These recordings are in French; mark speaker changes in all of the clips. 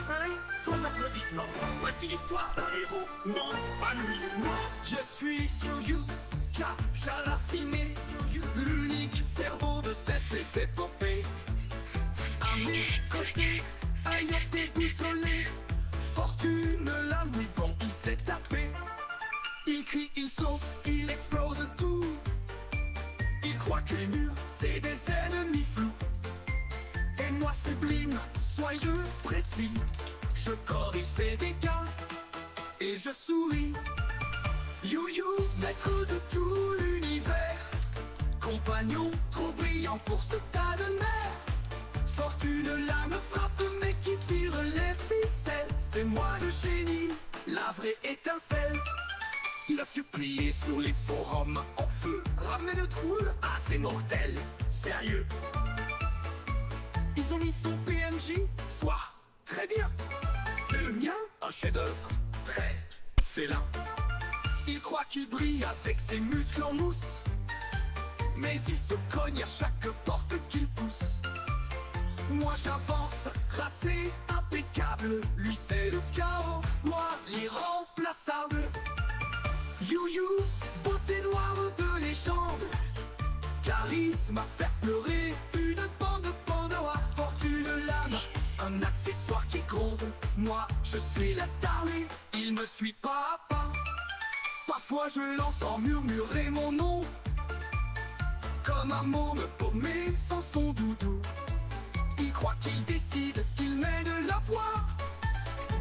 Speaker 1: préparé? Vos applaudissements. Voici l'histoire d'un héros non épanoui. Moi, je suis Yu-Yu, Jaja raffiné, l'unique cerveau de cette épopée. À mes côtés, Ayotte déboussolé, Fortune la nuit, bon, il s'est tapé. Il crie, il saute, il explose tout. Il croit que les murs, c'est des ennemis flous. Et moi sublime, soyeux, précis, je corrige ses dégâts et je souris. Yu-Yu, maître de tout l'univers, compagnon trop brillant pour ce tas de nerfs. Fortune là me frappe mais qui tire les ficelles, c'est moi le génie, la vraie étincelle. Il a supplié sur les forums en feu, ramener le trouble à ses mortels, sérieux. Ils ont mis son PNJ, soit très bien. Et le mien, un chef-d'œuvre, très félin. Il croit qu'il brille avec ses muscles en mousse, mais il se cogne à chaque porte qu'il pousse. Moi j'avance, racé, impeccable. Lui c'est le chaos, moi l'irremplaçable. Yu-Yu, beauté noire de légende, charisme à faire pleurer une bande Pandora. Fortune lame, un accessoire qui gronde. Moi je suis la starlet, il me suit pas à pas. Parfois je l'entends murmurer mon nom, comme un môme paumé sans son doudou. Il croit qu'il décide, qu'il met de la voix,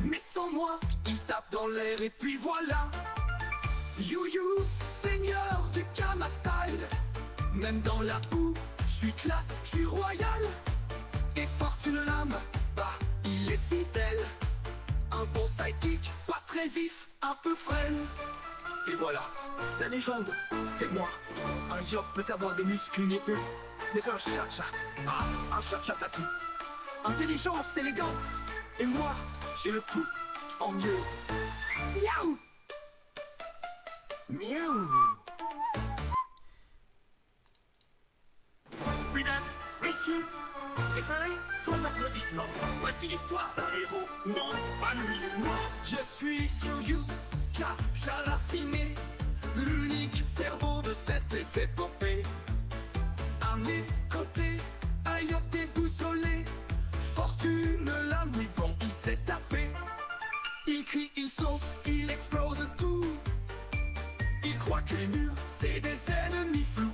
Speaker 1: mais sans moi, il tape dans l'air et puis voilà. Yu-Yu, seigneur du Kama style, même dans la boue, je suis classe, je suis royal. Et Fortune lame, bah, il est fidèle. Un bon sidekick, pas très vif, un peu frêle. Et voilà, la légende, c'est moi. Un job peut avoir des muscles nippés, mais un cha-cha, ah, un cha-cha tatou. Intelligence, élégance, et moi, j'ai le tout en mieux. Miaou! Miaou! Mesdames, messieurs, préparez vos applaudissements. Voici l'histoire d'un héros non épanoui. Moi, je suis Yu-Yu, Jaja raffiné, l'unique cerveau de cette épopée. À mes côtés, Ayotte déboussolé, Fortune la nuit, bon, il s'est tapé. Il crie, il saute, il explose tout. Il croit que les murs, c'est des ennemis flous.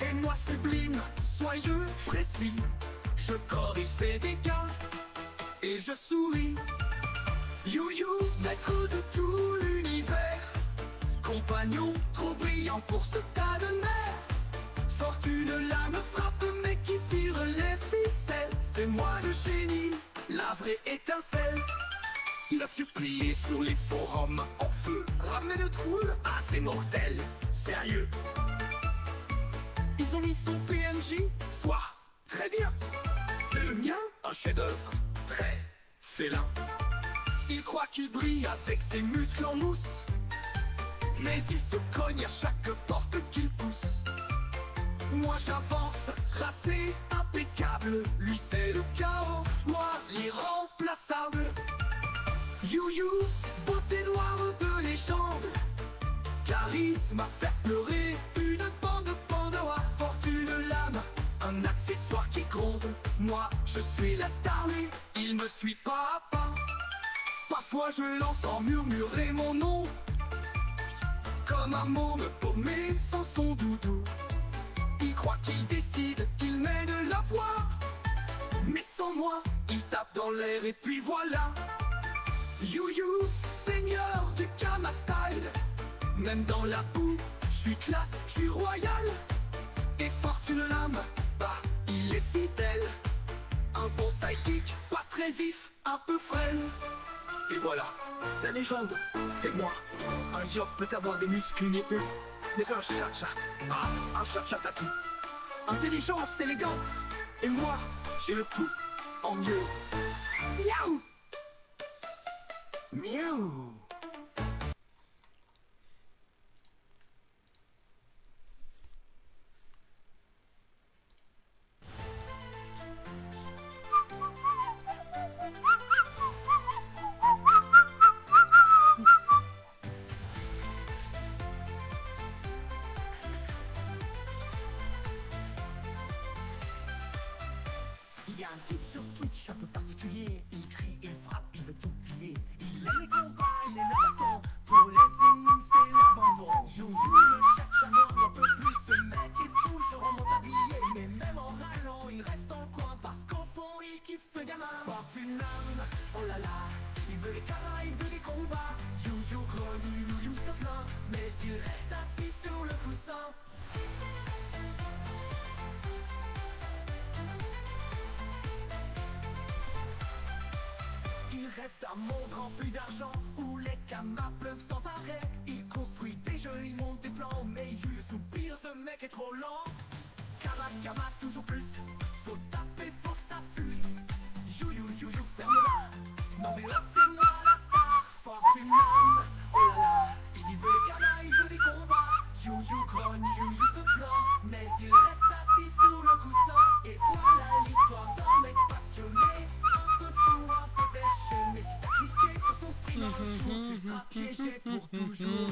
Speaker 1: Et moi sublime, soyeux, précis, je corrige ses dégâts et je souris. Yu-Yu, maître de tout l'univers, compagnon trop brillant pour ce tas de nerfs. Fortune là me frappe mais qui tire les ficelles, c'est moi le génie, la vraie étincelle. Il a supplié sur les forums en feu, ramener le trouble à ses mortels, sérieux. Ils ont mis son PNJ, soit très bien. Et le mien, un chef-d'œuvre, très félin. Il croit qu'il brille avec ses muscles en mousse, mais il se cogne à chaque porte qu'il pousse. Moi j'avance, racé, impeccable. Lui c'est le chaos, moi l'irremplaçable. Yu-Yu, beauté noire de légende, charisme à faire pleurer une bande Pandora. Fortune lame, un accessoire qui gronde. Moi je suis la starlet, il me suit pas à pas. Parfois je l'entends murmurer mon nom, comme un môme paumé sans son doudou. Il croit qu'il décide, qu'il met de la voix, mais sans moi, il tape dans l'air et puis voilà. Yu-Yu, seigneur du Kama style, même dans la boue, je suis classe, je suis royal. Et Fortune lame, bah, il est fidèle. Un bon sidekick, pas très vif, un peu frêle. Et voilà, la légende, c'est moi. Un job peut avoir des muscles nippés, mais un cha-cha, ah, un cha-cha tatou. Intelligence, élégance, et moi, j'ai le tout en mieux. Miaou! Miaou! a un type sur Twitch un peu particulier. Il crie, il frappe, il veut tout piller. Il aime les combats, il aime la baston. Pour les énigmes, c'est l'abandon. You, le chat noir n'en peut plus. Ce mec est fou, je remonte habillé. Mais même en râlant, il reste en coin. Parce qu'au fond, il kiffe ce gamin. Porte une âme, oh là là. Il veut les câlins, il veut des combats. You grogne, you se plaint. Mais il reste assis sur le coussin. Il rêve d'un monde rempli d'argent où les camas pleuvent sans arrêt. Il construit des jeux, il monte des plans. Mais il soupire, ce mec est trop lent. Kama, toujours plus. Faut taper, faut que ça fuse. You, ferme-la. Non mais là c'est moi la star. Fortune âme, oh là là. Il veut les camas, il veut des combats. You grogne, you se plaint. Mais il reste assis sous le coussin. Et voilà l'histoire d'un mec passionné. Un peu fou, un peu déché. Mais si t'as cliqué sur son stream un jour, tu seras piégé pour toujours.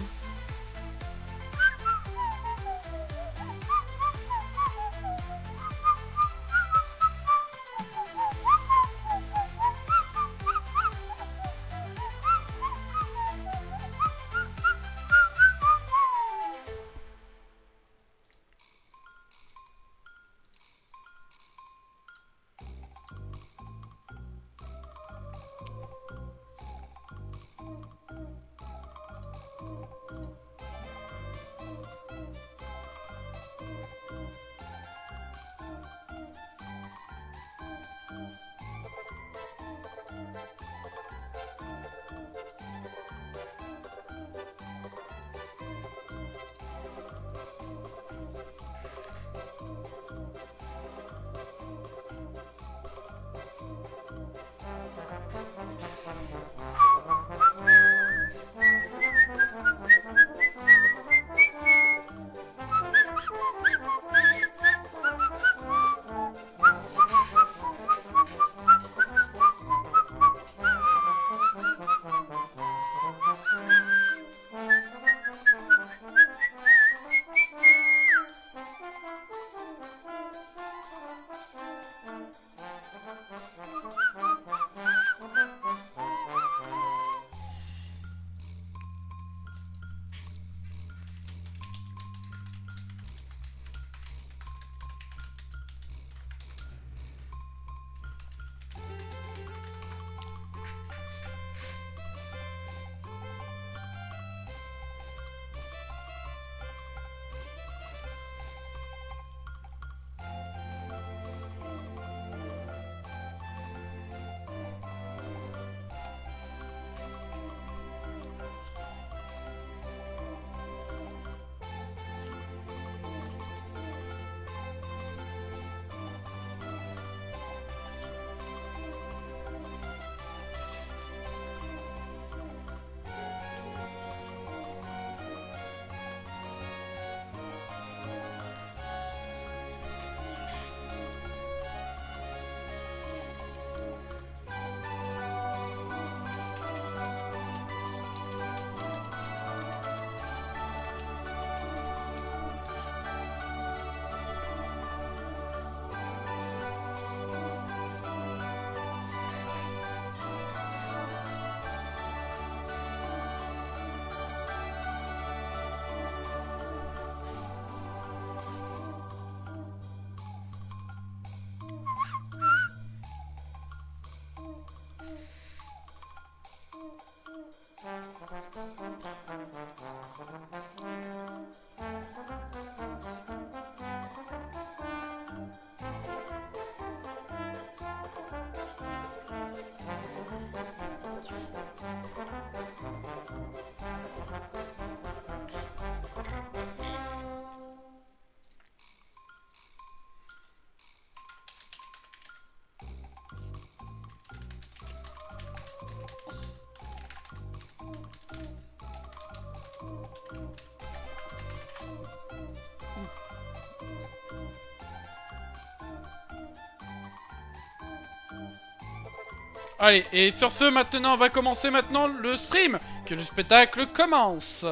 Speaker 2: Allez, et sur ce, maintenant, on va commencer maintenant le stream. Que le spectacle commence.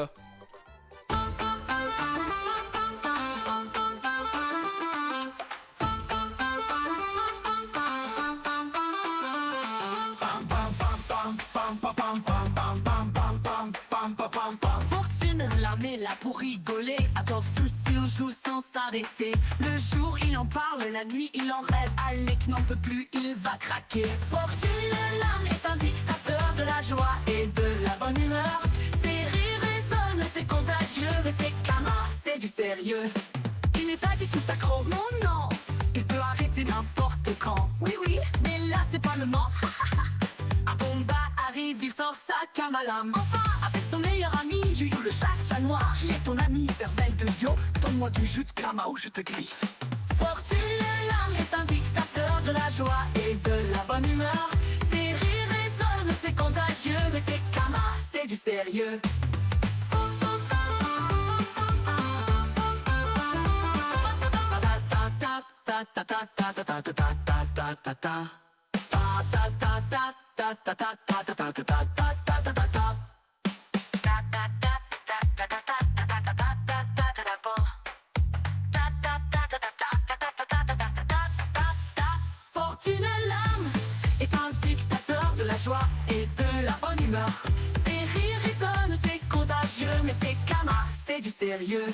Speaker 1: s'arrêter. Le jour il en parle, la nuit il en rêve. Alec n'en peut plus, il va craquer. Fortune l'âme est un dictateur de la joie et de la bonne humeur. Ses rires résonnent, c'est contagieux, mais c'est Kama, c'est du sérieux. Il n'est pas du tout accro, non non. Il peut arrêter n'importe quand. Oui oui, mais là c'est pas le moment. Un combat arrive, il sort sa Kamalam. Enfin, avec son meilleur ami, Yu le chat noir. Qui est ton ami, cervelle de yo? Donne-moi du jus de Kama ou je te griffe. Fortune l'âme est un dictateur de la joie et de la bonne humeur. Ses rires résonnent, c'est contagieux, mais c'est Kama, c'est du sérieux. Fortune l'âme est un dictateur de la joie et de la bonne humeur. Ses rires résonnent, c'est contagieux, mais c'est Kama, c'est du sérieux.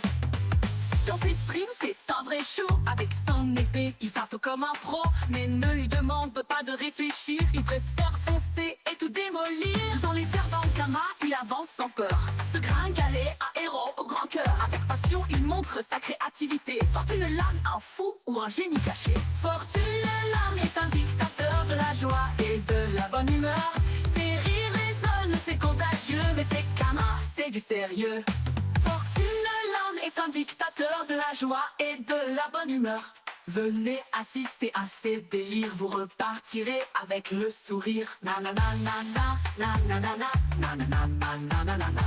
Speaker 1: Dans ses streams, c'est un vrai show. Avec son épée, il frappe comme un pro. Mais ne lui demande pas de réfléchir. Il préfère foncer et tout démolir. Dans les terres d'Ankama, il avance sans peur. Ce gringalet, un héros au grand cœur. Avec passion, il montre sa créativité. Fortune l'âme, un fou ou un génie caché. Fortune l'âme est un dictateur de la joie et de la bonne humeur. Ses rires résonnent, c'est contagieux, mais c'est Kama, c'est du sérieux. Fortune l'âme est un dictateur de la joie et de la bonne humeur. Venez assister à ces délires, vous repartirez avec le sourire. Nanana nanana nanana nanana nanana.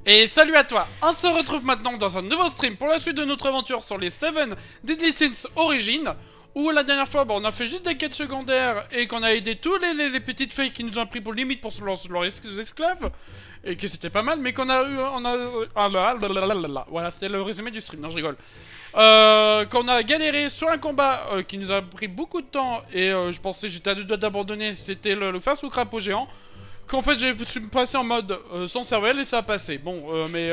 Speaker 2: Et salut à toi. On se retrouve maintenant dans un nouveau stream pour la suite de notre aventure sur les 7 Deadly Sins Origins. Où la dernière fois, bon, on a fait juste des quêtes secondaires et qu'on a aidé tous les petites filles qui nous ont pris pour limite pour leurs esclaves. Et que c'était pas mal, mais qu'on a eu... Voilà, c'était le résumé du stream, non je rigole. Qu'on a galéré sur un combat qui nous a pris beaucoup de temps et je pensais j'étais à deux doigts d'abandonner, c'était le face au crapaud géant. Qu'en fait j'ai passé en mode sans cervelle et ça a passé. Bon, mais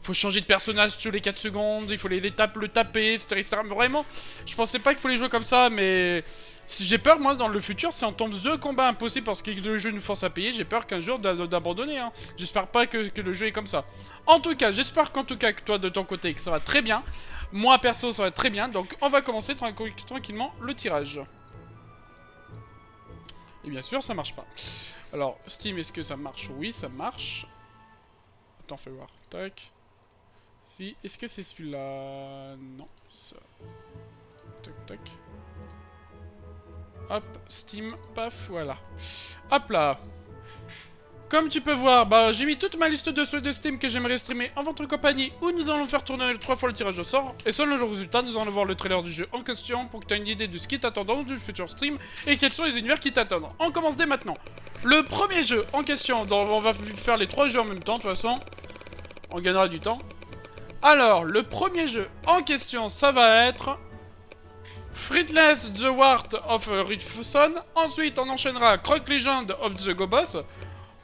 Speaker 2: faut changer de personnage tous les 4 secondes, il faut le taper, etc. Vraiment, je pensais pas qu'il fallait jouer comme ça, mais si j'ai peur, moi, dans le futur, si on tombe de combat impossible parce que le jeu nous force à payer, j'ai peur qu'un jour d'abandonner. Hein. J'espère pas que le jeu est comme ça. En tout cas, j'espère qu'en tout cas que toi, de ton côté, que ça va très bien. Moi, perso, ça va très bien, donc on va commencer tranquillement le tirage. Et bien sûr, ça marche pas. Alors, Steam, est-ce que ça marche? Oui, ça marche. Attends, fais voir. Tac. Si, est-ce que c'est celui-là? Non, ça. Tac, tac. Hop, Steam, paf, voilà. Hop là. Comme tu peux voir, bah j'ai mis toute ma liste de ceux de Steam que j'aimerais streamer en votre compagnie, où nous allons faire tourner 3 fois le tirage au sort, et selon le résultat, nous allons voir le trailer du jeu en question pour que tu aies une idée de ce qui t'attend dans du futur stream, et quels sont les univers qui t'attendent. On commence dès maintenant. Le premier jeu en question, on va faire les 3 jeux en même temps, de toute façon, on gagnera du temps. Alors, le premier jeu en question, ça va être... Fritless The Wart of Riftson. Ensuite, on enchaînera Croc Legend of the Go Boss.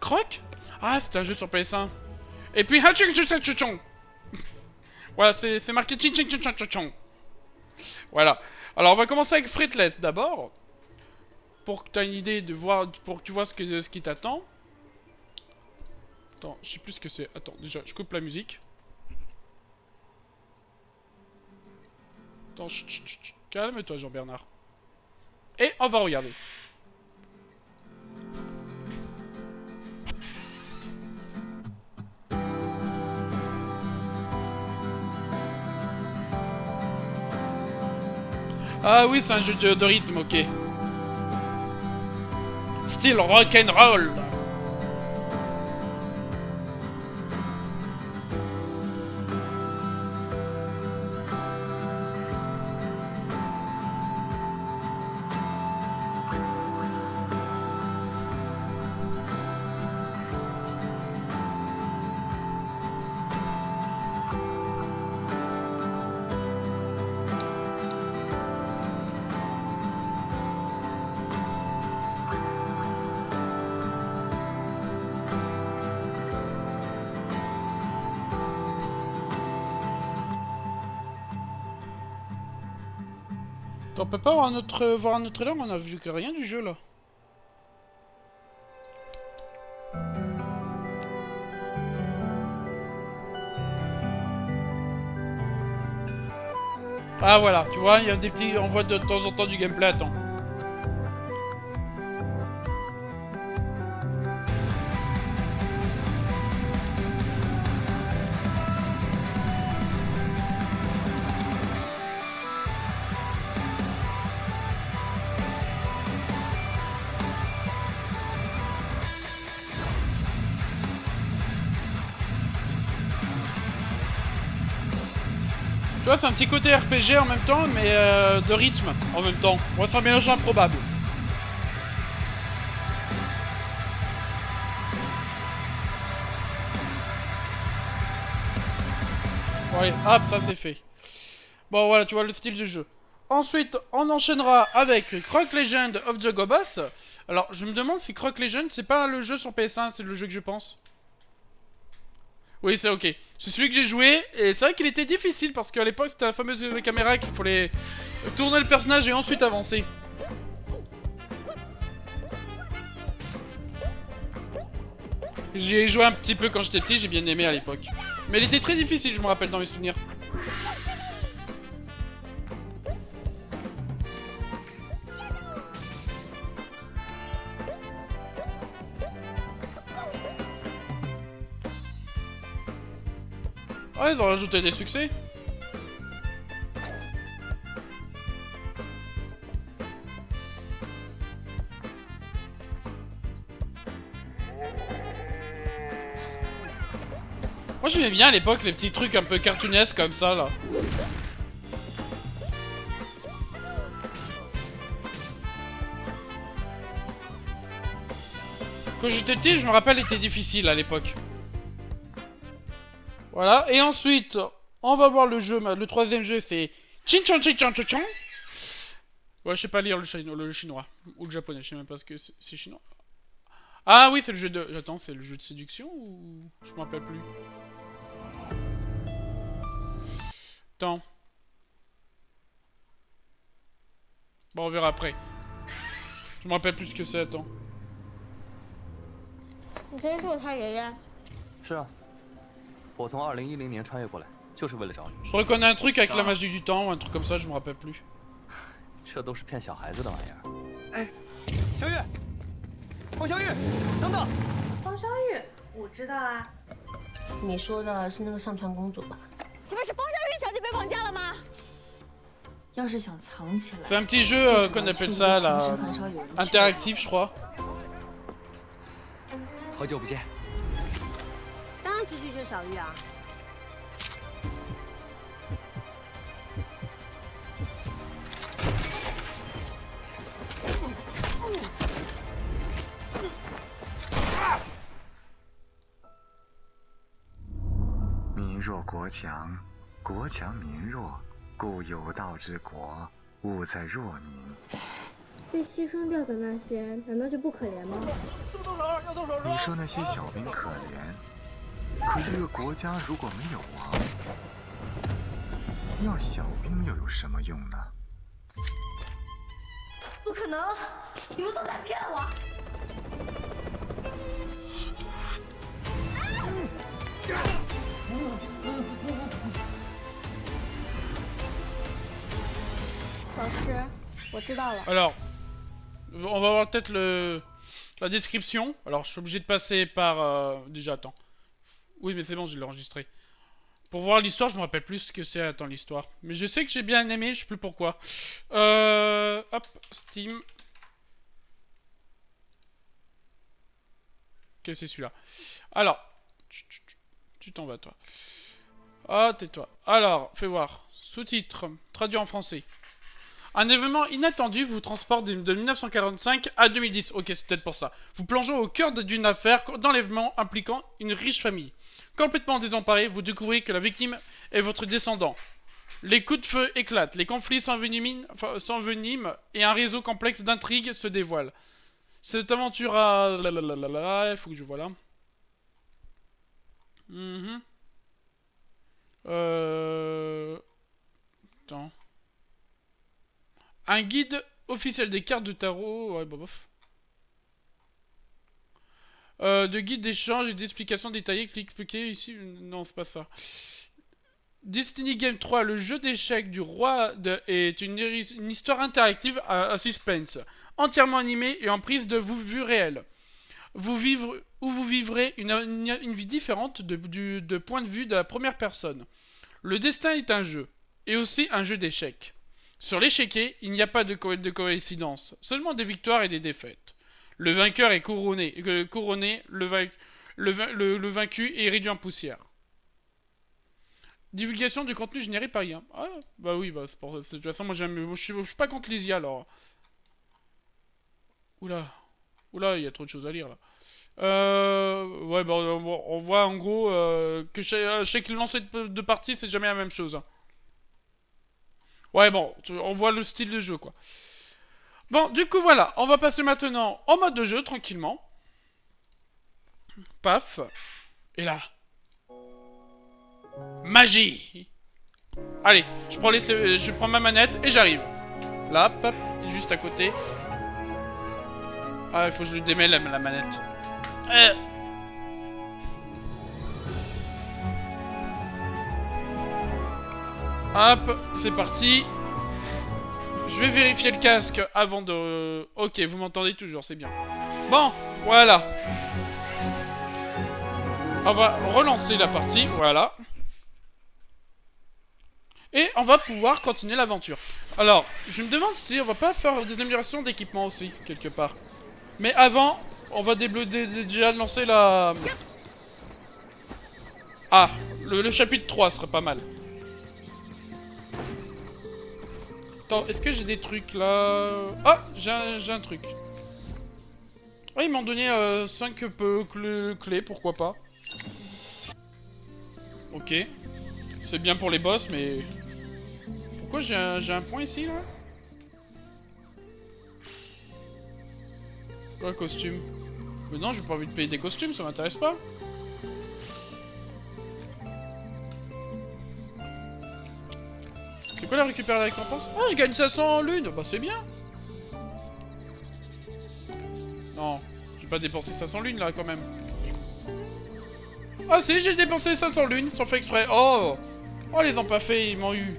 Speaker 2: Croc? Ah, c'est un jeu sur PS1. Et puis Haching. Voilà, c'est marqué Ching. Voilà. Alors, on va commencer avec Fritless d'abord. Pour que tu aies une idée de voir, pour que tu vois ce qui t'attend. Attends, je sais plus ce que c'est. Attends, déjà, je coupe la musique. Attends, chut. Calme-toi, Jean-Bernard. Et on va regarder. Ah oui, c'est un jeu de rythme, ok. Style rock'n'roll. on peut pas voir voir un autre trailer, on a vu que rien du jeu là. Ah voilà, tu vois, il y a des petits... On voit de temps en temps du gameplay, attends. Tu vois, c'est un petit côté RPG en même temps, mais de rythme en même temps. Moi, c'est un mélange improbable. Bon, allez, hop, ça c'est fait. Bon, voilà, tu vois le style du jeu. Ensuite, on enchaînera avec Croc Legend of the Gobos. Alors, je me demande si Croc Legend, c'est pas le jeu sur PS1, c'est le jeu que je pense. Oui, c'est ok. C'est celui que j'ai joué, et c'est vrai qu'il était difficile, parce qu'à l'époque, c'était la fameuse caméra qu'il fallait tourner le personnage et ensuite avancer. J'y ai joué un petit peu quand j'étais petit, j'ai bien aimé à l'époque. Mais il était très difficile, je me rappelle dans mes souvenirs. Ouais, ils ont rajouté des succès. Moi j'aimais bien à l'époque les petits trucs un peu cartoonesques comme ça là. Quand j'étais petit, je me rappelle, il était difficile à l'époque. Voilà, et ensuite, on va voir le jeu, le troisième jeu c'est Chin Chan Chin Chan Chan Chan. Ouais, je sais pas lire le chinois, ou le japonais, je sais même pas ce que c'est chinois. Ah oui, c'est le jeu de... Attends, c'est le jeu de séduction ou... Je me rappelle plus. Attends. Bon, on verra après. Je me rappelle plus ce que c'est, attends.
Speaker 3: 你真是我他爷爷？
Speaker 4: 是啊，我从2010年穿越过来，就是为了找你。
Speaker 2: Je reconnais un truc avec la magie du temps ou un truc comme ça, je me rappelle plus.
Speaker 4: 这都是骗小孩子的玩意儿。哎，小玉，方小玉，等等。
Speaker 5: 方小玉，我知道啊。
Speaker 3: 你说的是那个上川公主吧？
Speaker 5: 请问是方小玉小姐被绑架了吗？
Speaker 3: 要是想藏起来，
Speaker 2: C'est un petit jeu qu'on appelle ça, là, interactif, je crois.
Speaker 4: 好久不见。
Speaker 5: 当然是拒绝小玉啊。
Speaker 6: 民弱国强，国强民弱，故有道之国，务在弱民。
Speaker 7: 被牺牲掉的那些，难道就不可怜吗？
Speaker 6: 你说那些小兵可怜，可这个国家如果没有王，要小兵又有什么用呢？
Speaker 3: 不可能，你们都在骗我！
Speaker 7: 老师，我知道了。
Speaker 2: Alors, on va voir peut-être la description. Alors, je suis obligé de passer par... déjà, attends. Oui, mais c'est bon, je l'ai enregistré. Pour voir l'histoire, je me rappelle plus ce que c'est, attends, l'histoire. Mais je sais que j'ai bien aimé, je sais plus pourquoi. Hop, Steam. Ok, c'est celui-là. Alors, tu t'en vas, toi. Ah, tais-toi. Alors, fais voir. Sous-titres, traduit en français. Un événement inattendu vous transporte de 1945 à 2010. Ok, c'est peut-être pour ça. Vous plongez au cœur d'une affaire d'enlèvement impliquant une riche famille. Complètement désemparé, vous découvrez que la victime est votre descendant. Les coups de feu éclatent, les conflits s'enveniment et un réseau complexe d'intrigues se dévoile. Cette aventure a... Il faut que je vois là. Attends. Un guide officiel des cartes de tarot. Ouais, bah bof. De guide d'échange et d'explications détaillées. Cliquez ici. Non, c'est pas ça. Destiny Game 3, le jeu d'échecs du roi est une histoire interactive à suspense, entièrement animée et en prise de vue réelle. Vous vivrez une vie différente de point de vue de la première personne. Le destin est un jeu, et aussi un jeu d'échecs. Sur l'échiquier, il n'y a pas de coïncidence, seulement des victoires et des défaites. Le vainqueur est couronné, le vaincu est réduit en poussière. Divulgation du contenu généré par IA. Ah, bah oui, bah c'est pour ça. De toute façon, moi je suis pas contre les IA alors. Oula. Oula, il y a trop de choses à lire là. Ouais, bah on voit en gros que chaque lancer de partie, c'est jamais la même chose. Hein. Ouais, bon, on voit le style de jeu quoi. Bon, du coup, voilà. On va passer maintenant en mode de jeu tranquillement. Paf. Et là. Magie. Allez, je prends ma manette et j'arrive. Là, hop, juste à côté. Ah, il faut que je lui démêle la manette. Hop, c'est parti. Je vais vérifier le casque avant de... Ok, vous m'entendez toujours, c'est bien. Bon, voilà. On va relancer la partie, voilà. Et on va pouvoir continuer l'aventure. Alors, je me demande si on va pas faire des améliorations d'équipement aussi, quelque part. Mais avant, on va déjà lancer la... Ah, le chapitre 3 serait pas mal. Attends, est-ce que j'ai des trucs là? Ah, j'ai un truc. Ouais, ils m'ont donné 5 clés, pourquoi pas. Ok. C'est bien pour les boss, mais... Pourquoi j'ai un point ici, là? Quoi, costume? Mais non, j'ai pas envie de payer des costumes, ça m'intéresse pas. C'est quoi la récupérer la récompense? Oh, je gagne 500 en lune! Bah, c'est bien! Non, j'ai pas dépensé 500 lunes, là, quand même. Ah si, j'ai dépensé 500 lunes, sans faire exprès. Oh! Oh, les ont pas fait, ils m'ont eu.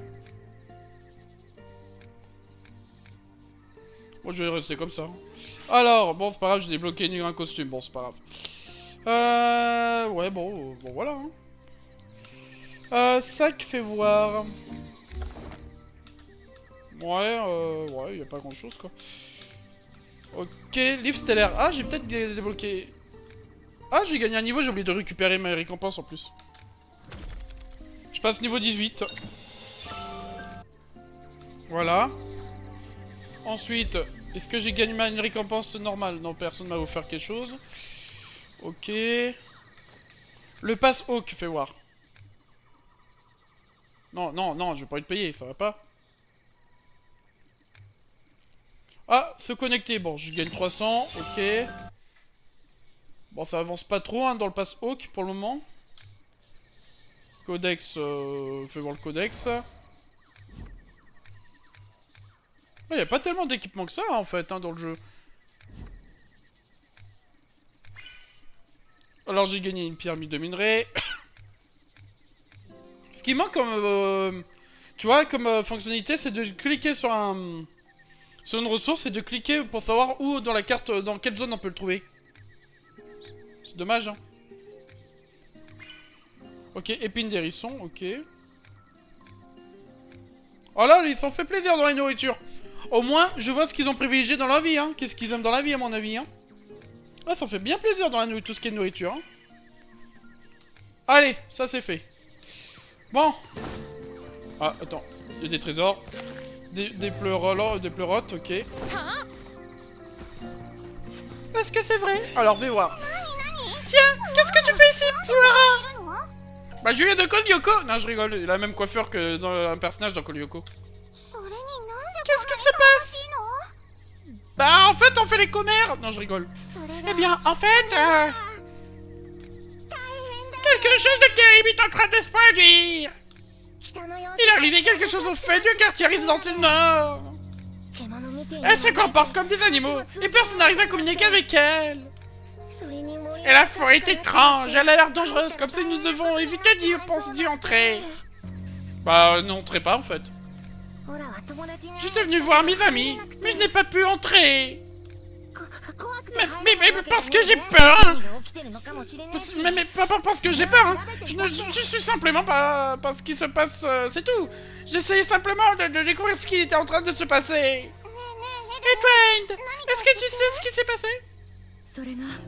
Speaker 2: Bon, je vais rester comme ça. Alors, bon, c'est pas grave, j'ai débloqué un costume. Bon, c'est pas grave. Ouais, bon voilà. Hein. Sac fait voir. Ouais, y a pas grand chose, quoi. Ok, livre stellaire. Ah, j'ai peut-être débloqué... Ah, j'ai gagné un niveau, j'ai oublié de récupérer mes récompenses en plus. Je passe niveau 18. Voilà. Ensuite, est-ce que j'ai gagné une récompense normale? Non, personne m'a offert quelque chose. Ok. Le pass Hawk, fais voir. Non, je vais pas être payé, ça va pas. Ah, se connecter. Bon, je gagne 300, ok. Bon, ça avance pas trop hein, dans le pass Hawk pour le moment. Codex, fais voir le codex. Il n'y a pas tellement d'équipement que ça, en fait, hein, dans le jeu. Alors, j'ai gagné une pyramide de minerai. Ce qui manque comme... tu vois, comme fonctionnalité, c'est de cliquer sur sur une ressource et de cliquer pour savoir où dans la carte, dans quelle zone on peut le trouver. C'est dommage, hein. Ok, épine d'hérisson, ok. Oh là, ils s'en fait plaisir dans la nourriture. Au moins, je vois ce qu'ils ont privilégié dans la vie, hein. Qu'est-ce qu'ils aiment dans la vie, à mon avis, hein. Ah, ça fait bien plaisir dans tout ce qui est nourriture, hein. Allez, ça c'est fait. Bon. Ah, attends. Il y a des trésors. Des pleurotes, ok. Est-ce que c'est vrai? Alors, vais voir. Tiens, qu'est-ce que tu fais ici, Pleura? Bah, je viens de Code Lyoko. Non, je rigole. Il a la même coiffure que dans un personnage dans Code Lyoko. Qu'est-ce qui se passe? Bah, en fait, on fait les commères. Non, je rigole. Eh bien, en fait... quelque chose de terrible est en train de se produire. Il est arrivé quelque chose au fait du quartier résidentiel nord. Elle se comporte comme des animaux, et personne n'arrive à communiquer avec elle. Et la forêt est étrange, elle a l'air dangereuse, comme si nous devons éviter d'y entrer. Bah, n'entrez pas en fait. J'étais venu voir mes amis, mais je n'ai pas pu entrer. Mais parce que j'ai peur. Hein. Mais pas parce que j'ai peur. Hein. Je suis simplement pas ce qui se passe, c'est tout. J'essayais simplement de découvrir ce qui était en train de se passer. Et Twend, est-ce que tu sais ce qui s'est passé?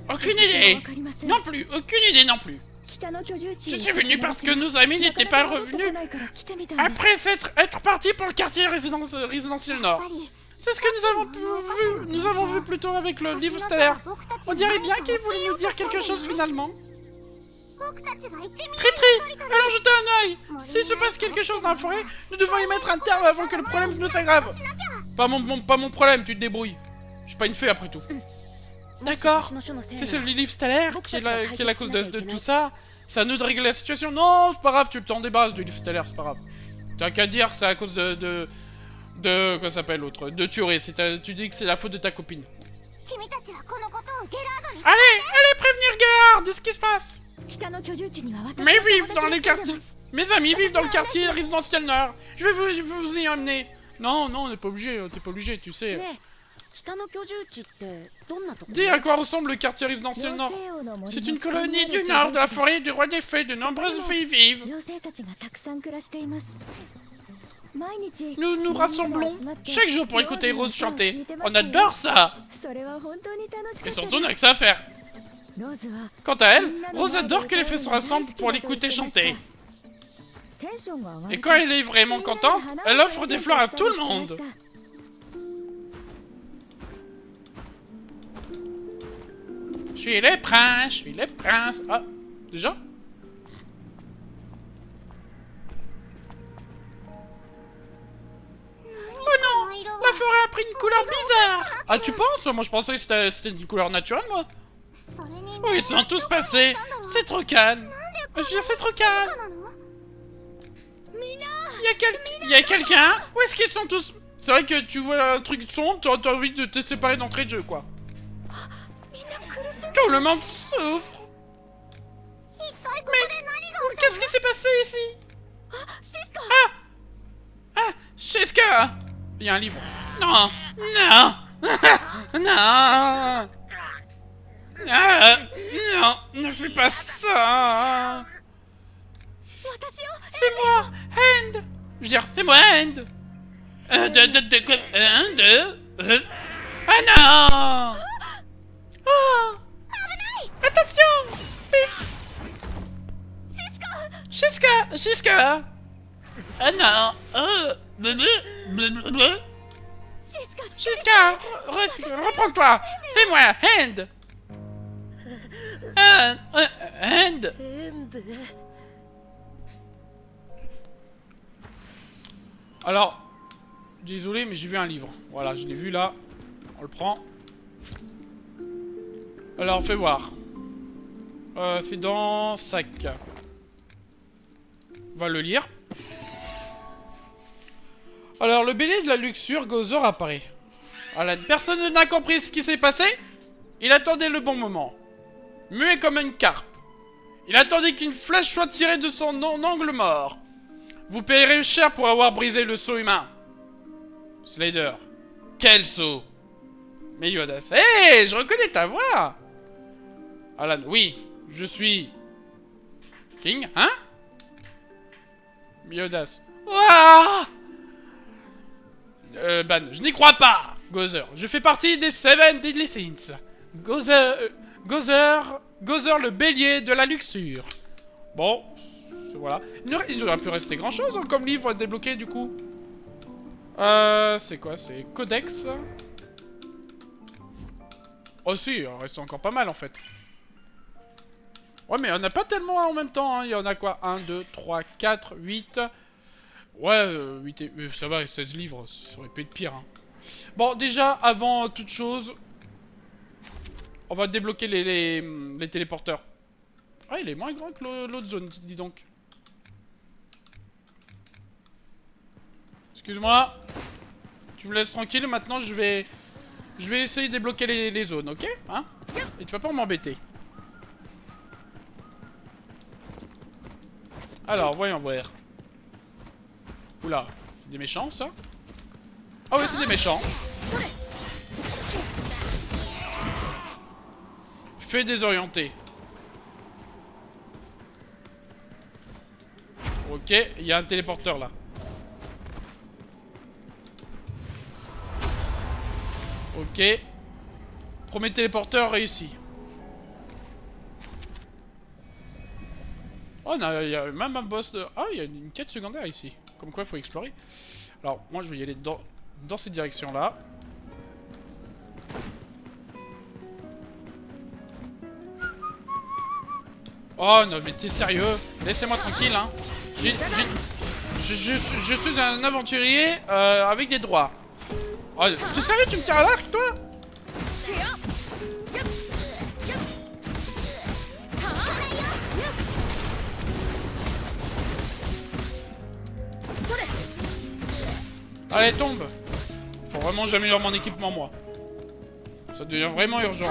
Speaker 2: Aucune idée. Non plus, aucune idée non plus. Je suis venu parce que nos amis n'étaient pas revenus après être partis pour le quartier résidentiel nord. C'est ce que nous avons vu plus tôt avec le livre stellaire. On dirait bien qu'il voulait nous dire quelque chose finalement. Tri, allons jeter un œil. S'il se passe quelque chose dans la forêt, nous devons y mettre un terme avant que le problème ne s'aggrave. Pas mon problème, tu te débrouilles. Je suis pas une fée après tout. D'accord. C'est le livre stellaire qui est la cause de tout ça. C'est à nous de régler la situation. Non, c'est pas grave, tu t'en débarrasses du livre stellaire, c'est pas grave. T'as qu'à dire, c'est à cause de comment s'appelle l'autre? De Tuer. Tu dis que c'est la faute de ta copine. Allez, prévenir Gerhard de ce qui se passe. Mais vivent dans les quartiers. Mes amis vivent dans le quartier résidentiel nord. Je vais vous y emmener. Non, on n'est pas obligé, t'es pas obligé, tu sais. Dis à quoi ressemble le quartier résidentiel nord. C'est une colonie du nord de la forêt du roi des fées. De nombreuses fées y vivent. Nous nous rassemblons chaque jour pour écouter Rose chanter. On adore ça. Et surtout, on n'a que ça à faire. Quant à elle, Rose adore que les fées se rassemblent pour l'écouter chanter. Et quand elle est vraiment contente, elle offre des fleurs à tout le monde. Je suis le prince, Ah, déjà? Oh non! La forêt a pris une couleur bizarre! Ah, tu penses? Moi, je pensais que c'était une couleur naturelle, moi. Oui, ils sont tous passés. C'est trop calme. Je veux dire, c'est trop calme. Il y a quelqu'un? Où est-ce qu'ils sont tous? C'est vrai que tu vois un truc sombre, t'as envie de te séparer d'entrée de jeu, quoi. Tout le monde souffre. Mais qu'est-ce qui s'est passé ici? Ah, Shiska. Il y a un livre. Non. Non, ne fais pas ça. C'est moi, Hand. Je veux dire, c'est moi, Hand. Ah non. Oh. Attention. Shiska. Ah non. Shiska, reprends-toi. C'est moi, Hand. Hand. Alors, désolé, mais j'ai vu un livre. Voilà, je l'ai vu là. On le prend. Alors, fais voir. C'est dans sac. On va le lire. Alors, le bélier de la luxure, Gozer apparaît. Voilà, personne n'a compris ce qui s'est passé. Il attendait le bon moment. Muet comme une carpe. Il attendait qu'une flèche soit tirée de son angle mort. Vous payerez cher pour avoir brisé le sceau humain. Slader. Quel sceau? Meliodas. Hé, je reconnais ta voix. Alan, oui, je suis... King, hein? Meliodas. Ouah! Ban, je n'y crois pas. Gozer, je fais partie des Seven Deadly Sins. Gozer, le bélier de la luxure. Bon, voilà. Il n'aurait pu rester grand chose hein, comme livre à débloquer du coup. C'est quoi? C'est Codex. Oh si, il en reste encore pas mal en fait. Ouais, mais il n'y en a pas tellement en même temps. Hein. Il y en a quoi? 1, 2, 3, 4, 8. Ouais, 8 et... ça va, 16 livres. Ça aurait pu être pire. Hein. Bon, déjà, avant toute chose, on va débloquer les téléporteurs. Ah, il est moins grand que l'autre zone, dis donc. Tu me laisses tranquille, maintenant je vais essayer de débloquer les zones, ok? Hein? Et tu vas pas m'embêter. Alors, voyons voir. Oula, c'est des méchants, ça? Ah oui, c'est des méchants. Fais désorienter. Ok, il y a un téléporteur là. Ok. Premier téléporteur réussi. Oh, il y a même un boss de... Ah, il y a une quête secondaire ici. Comme quoi, il faut explorer. Alors, moi, je vais y aller dans cette direction-là. Oh, non, mais t'es sérieux? Laissez-moi tranquille, hein. Je suis un aventurier avec des droits. Oh, t'es sérieux? Tu me tires à l'arc, toi? Allez, tombe! Faut vraiment que j'améliore mon équipement, moi. Ça devient vraiment urgent.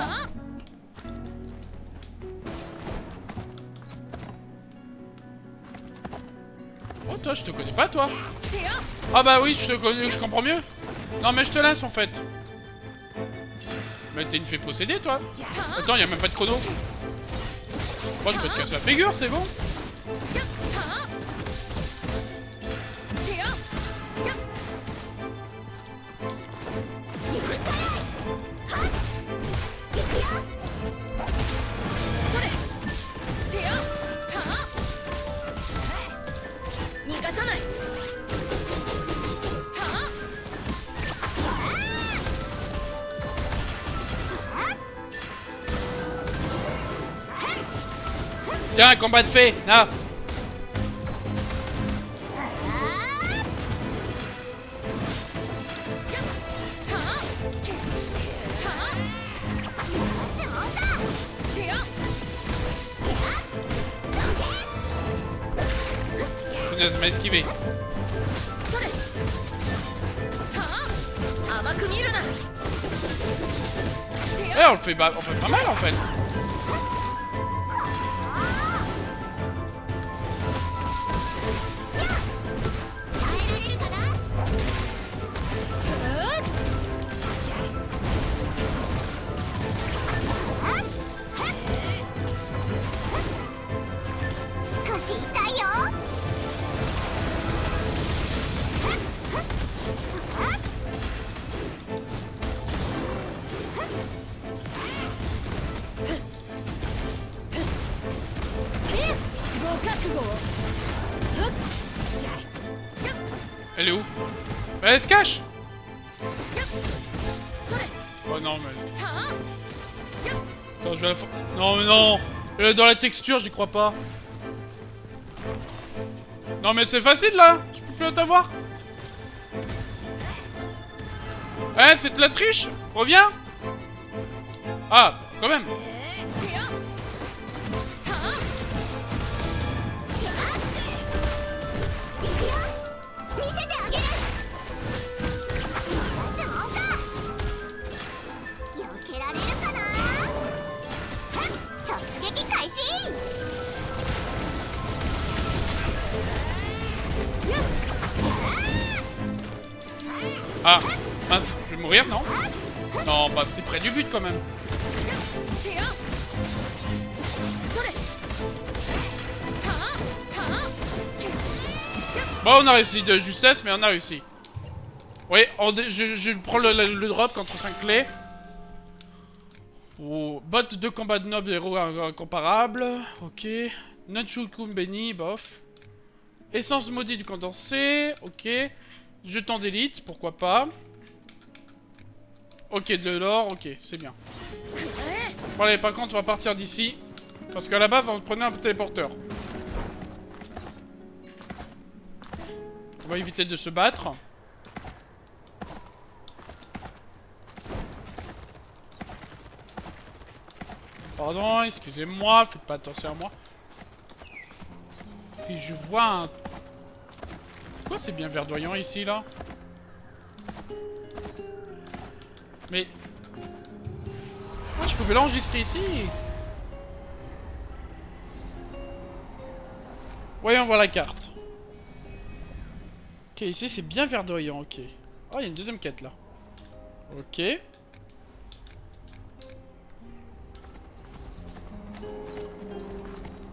Speaker 2: Oh, toi, je te connais pas, toi? Ah bah oui, je te connais, je comprends mieux. Non, mais je te laisse, en fait. Mais t'es une fée possédée, toi. Attends, y a même pas de chrono. Moi, je peux te casser la figure, c'est bon. Tiens, un combat de fée, là. Punaise, m'a esquivé. Eh, on fait pas mal, en fait. Elle est où? Elle se cache? Oh non, mais... Attends, je vais la... Non, mais non! Elle est dans la texture, j'y crois pas. Non, mais c'est facile, là! Je peux plus t'avoir. Eh, c'est de la triche! Reviens! Ah, quand même! Ah, mince, je vais mourir, non? Non, bah c'est près du but quand même. Bon, on a réussi de justesse, mais on a réussi. Oui, je prends le drop contre 5 clés. Oh, bot de combat de noble héros incomparable. Ok. Nunchuku Benny, bof. Essence maudite du condensé. Ok. Jeton d'élite, pourquoi pas. Ok, de l'or, ok, c'est bien. Bon allez, par contre, on va partir d'ici. Parce qu'à la base, on prenait un téléporteur. On va éviter de se battre. Pardon, excusez-moi, faites pas attention à moi. Si je vois un... Pourquoi c'est bien verdoyant ici, là? Ah, je pouvais l'enregistrer ici. Voyons voir la carte. Ok, ici c'est bien verdoyant, ok. Oh, il y a une deuxième quête là. Ok.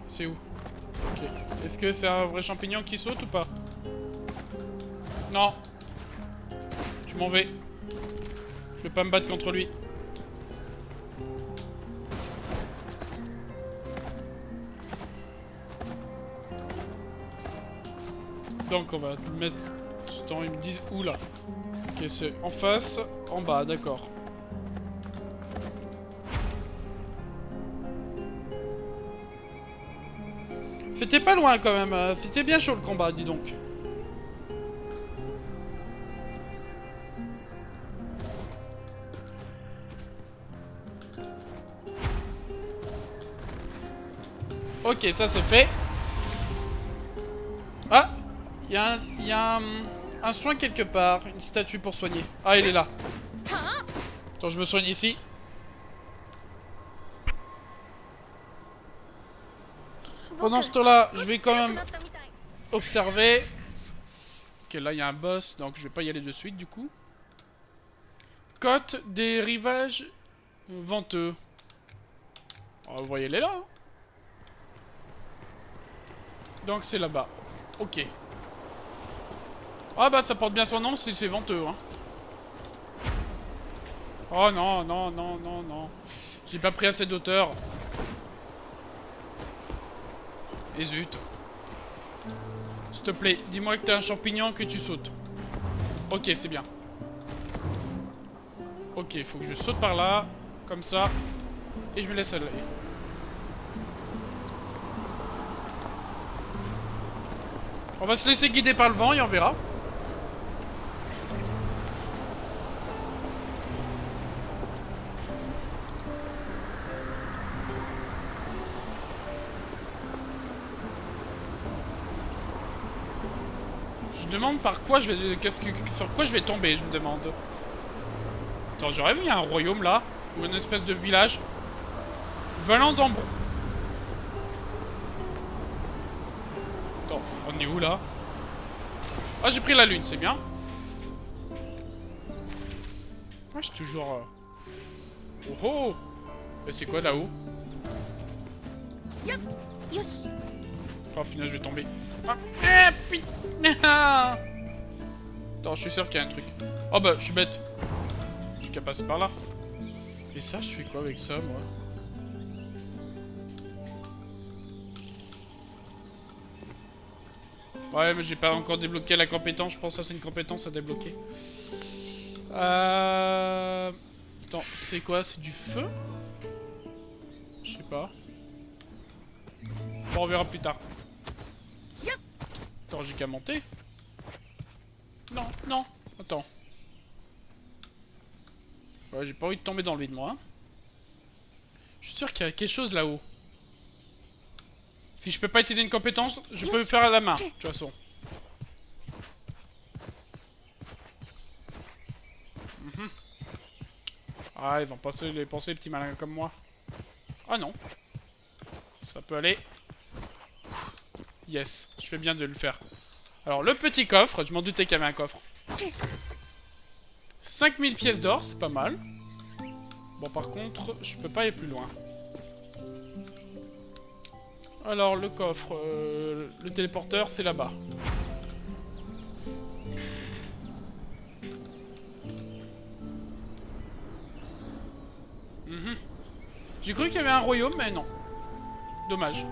Speaker 2: C'est où? Ok. Est-ce que c'est un vrai champignon qui saute ou pas? Non. Je m'en vais. Je vais pas me battre contre lui. Donc on va mettre... Attends, ils me disent où là? Ok, c'est en face, en bas, d'accord. C'était pas loin quand même, c'était bien chaud le combat, dis donc. Ok, ça c'est fait. Ah, il y a un soin quelque part, une statue pour soigner. Ah, il est là. Attends, je me soigne ici. Pendant ce temps-là, je vais quand même observer. Ok, là il y a un boss, donc je vais pas y aller de suite du coup. Côte des rivages venteux. Oh, vous voyez, elle est là. Hein. Donc c'est là-bas. Ok. Ah bah ça porte bien son nom si c'est venteux. Hein. Oh non, non, non, non, non. J'ai pas pris assez d'auteur. Et zut. S'il te plaît, dis-moi que t'as un champignon que tu sautes. Ok, c'est bien. Ok, faut que je saute par là. Comme ça. Et je me laisse aller. On va se laisser guider par le vent et on verra. Je me demande par quoi je vais... sur quoi je vais tomber, je me demande. Attends, j'aurais vu, il y a un royaume là. Ou une espèce de village. Valandambon. Attends, on est où là? Ah, j'ai pris la lune, c'est bien. Ah, j'ai toujours... Oh oh! Mais c'est quoi là-haut? Oh putain, je vais tomber. Ah, putain! Attends, je suis sûr qu'il y a un truc. Oh bah, je suis bête. Je suis qu'à passer par là. Et ça, je fais quoi avec ça, moi? Ouais, mais j'ai pas encore débloqué la compétence. Je pense que ça, c'est une compétence à débloquer. Attends, c'est quoi? C'est du feu? Je sais pas. Bon, on verra plus tard. Attends, j'ai qu'à monter. Non, non. Attends. Ouais, j'ai pas envie de tomber dans le vide, moi. Hein. Je suis sûr qu'il y a quelque chose là-haut. Si je peux pas utiliser une compétence, je peux le faire à la main, de toute façon. Ah, ils ont pensé les petits malins comme moi. Ah non. Ça peut aller. Yes, je fais bien de le faire. Alors, le petit coffre, je m'en doutais qu'il y avait un coffre. 5000 pièces d'or, c'est pas mal. Bon, par contre, je peux pas aller plus loin. Alors, le coffre, le téléporteur, c'est là-bas. J'ai cru qu'il y avait un royaume, mais non. Dommage.